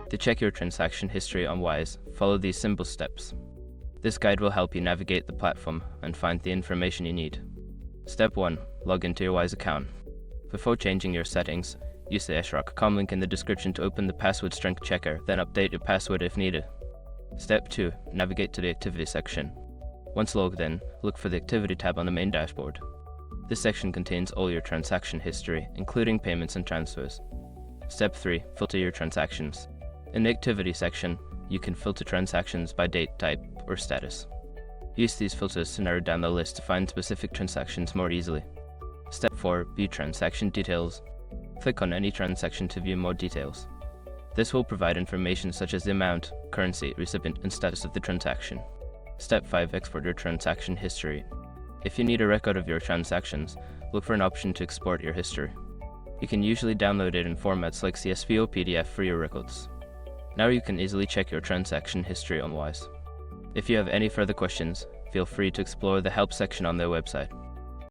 To check your transaction history on Wise, follow these simple steps. This guide will help you navigate the platform and find the information you need. Step 1. Log into your Wise account. Before changing your settings, use the srock.com link in the description to open the password strength checker, then update your password if needed. Step 2. Navigate to the activity section. Once logged in, look for the activity tab on the main dashboard. This section contains all your transaction history, including payments and transfers. Step 3. Filter your transactions. In the activity section, you can filter transactions by date, type, or status. Use these filters to narrow down the list to find specific transactions more easily. Step 4. View transaction details. Click on any transaction to view more details. This will provide information such as the amount, currency, recipient, and status of the transaction. Step 5. Export your transaction history. If you need a record of your transactions, look for an option to export your history. You can usually download it in formats like CSV or PDF for your records. Now you can easily check your transaction history on Wise. If you have any further questions, feel free to explore the help section on their website.